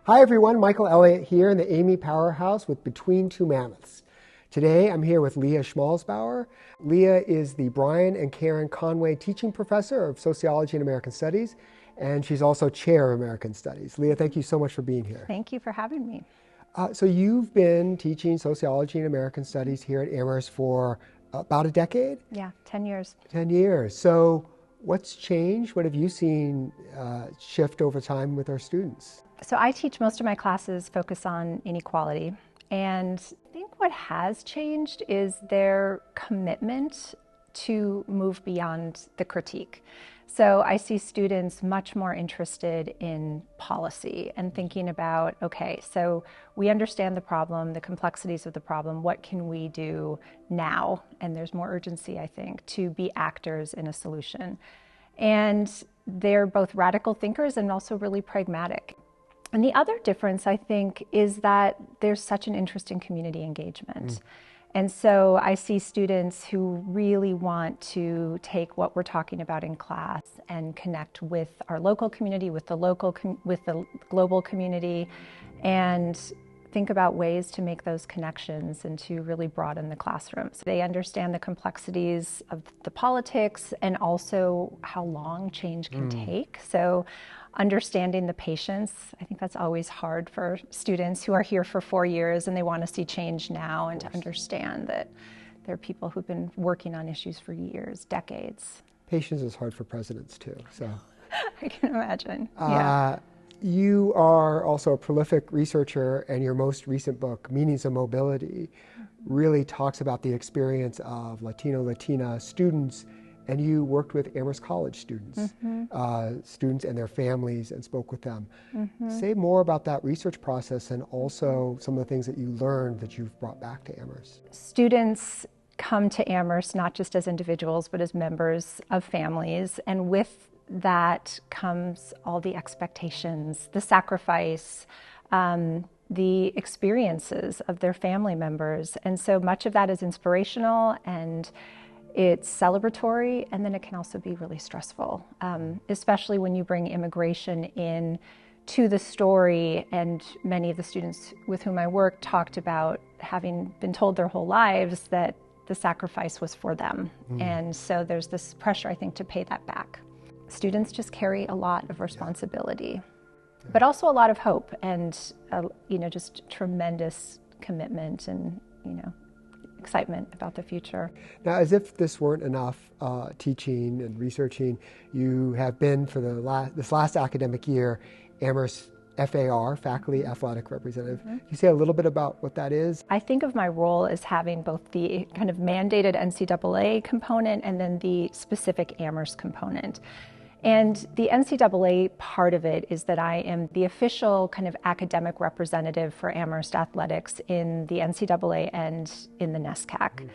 Hi everyone, Michael Elliott here in the Amy Powerhouse with Between Two Mammoths. Today I'm here with Leah Schmalzbauer. Leah is the Brian and Karen Conway Teaching Professor of Sociology and American Studies, and she's also Chair of American Studies. Leah, thank you so much for being here. Thank you for having me. So you've been teaching Sociology and American Studies here at Amherst for about a decade? Yeah, 10 years. 10 years. So what's changed? What have you seen shift over time with our students? So I teach most of my classes focus on inequality, and I think what has changed is their commitment to move beyond the critique. So I see students much more interested in policy and thinking about, okay, so we understand the problem, the complexities of the problem, what can we do now? And there's more urgency, I think, to be actors in a solution. And they're both radical thinkers and also really pragmatic. And the other difference, I think, is that there's such an interest in community engagement. And so I see students who really want to take what we're talking about in class and connect with our local community, with the global community, and think about ways to make those connections and to really broaden the classrooms. They understand the complexities of the politics and also how long change can take. So understanding the patience, I think that's always hard for students who are here for 4 years and they want to see change now, and to understand that there are people who've been working on issues for years, decades. Patience is hard for presidents too. So I can imagine. You are also a prolific researcher, and your most recent book, Meanings of Mobility, really talks about the experience of Latino, Latina students, and you worked with Amherst College students, students and their families, and spoke with them. Say more about that research process and also some of the things that you learned that you've brought back to Amherst. Students come to Amherst not just as individuals, but as members of families, and with that comes all the expectations, the sacrifice, the experiences of their family members. And so much of that is inspirational and it's celebratory, and then it can also be really stressful, especially when you bring immigration in to the story. And many of the students with whom I work talked about having been told their whole lives that the sacrifice was for them. And so there's this pressure, I think, to pay that back. Students just carry a lot of responsibility, but also a lot of hope and, just tremendous commitment and, excitement about the future. Now, as if this weren't enough, teaching and researching, you have been for this last academic year, Amherst FAR, Faculty Athletic Representative. Can you say a little bit about what that is? I think of my role as having both the kind of mandated NCAA component and then the specific Amherst component. And the NCAA part of it is that I am the official kind of academic representative for Amherst athletics in the NCAA and in the NESCAC.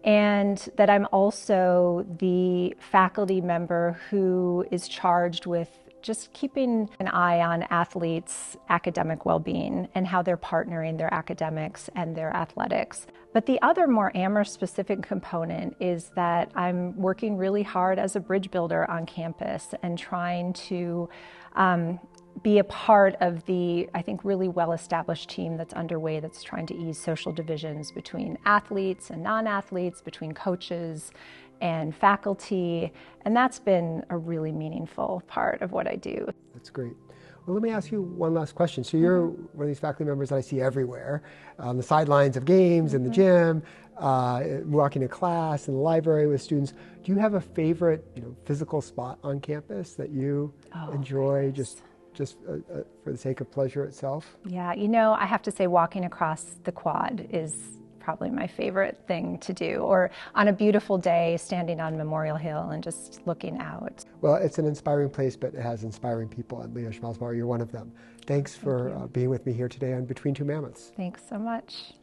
And that I'm also the faculty member who is charged with just keeping an eye on athletes' academic well-being and how they're partnering their academics and their athletics. But the other more Amherst-specific component is that I'm working really hard as a bridge builder on campus and trying to be a part of the, I think, really well-established team that's underway that's trying to ease social divisions between athletes and non-athletes, between coaches and faculty, and that's been a really meaningful part of what I do. That's great. Well, let me ask you one last question. So you're one of these faculty members that I see everywhere, on the sidelines of games, in the gym, walking to class, in the library with students. Do you have a favorite, physical spot on campus that you enjoy just for the sake of pleasure itself? Yeah, I have to say walking across the quad is probably my favorite thing to do, or on a beautiful day standing on Memorial Hill and just looking out. Well, it's an inspiring place, but it has inspiring people, and Leah Schmalzbauer, you're one of them. Thanks for being with me here today on Between Two Mammoths. Thanks so much.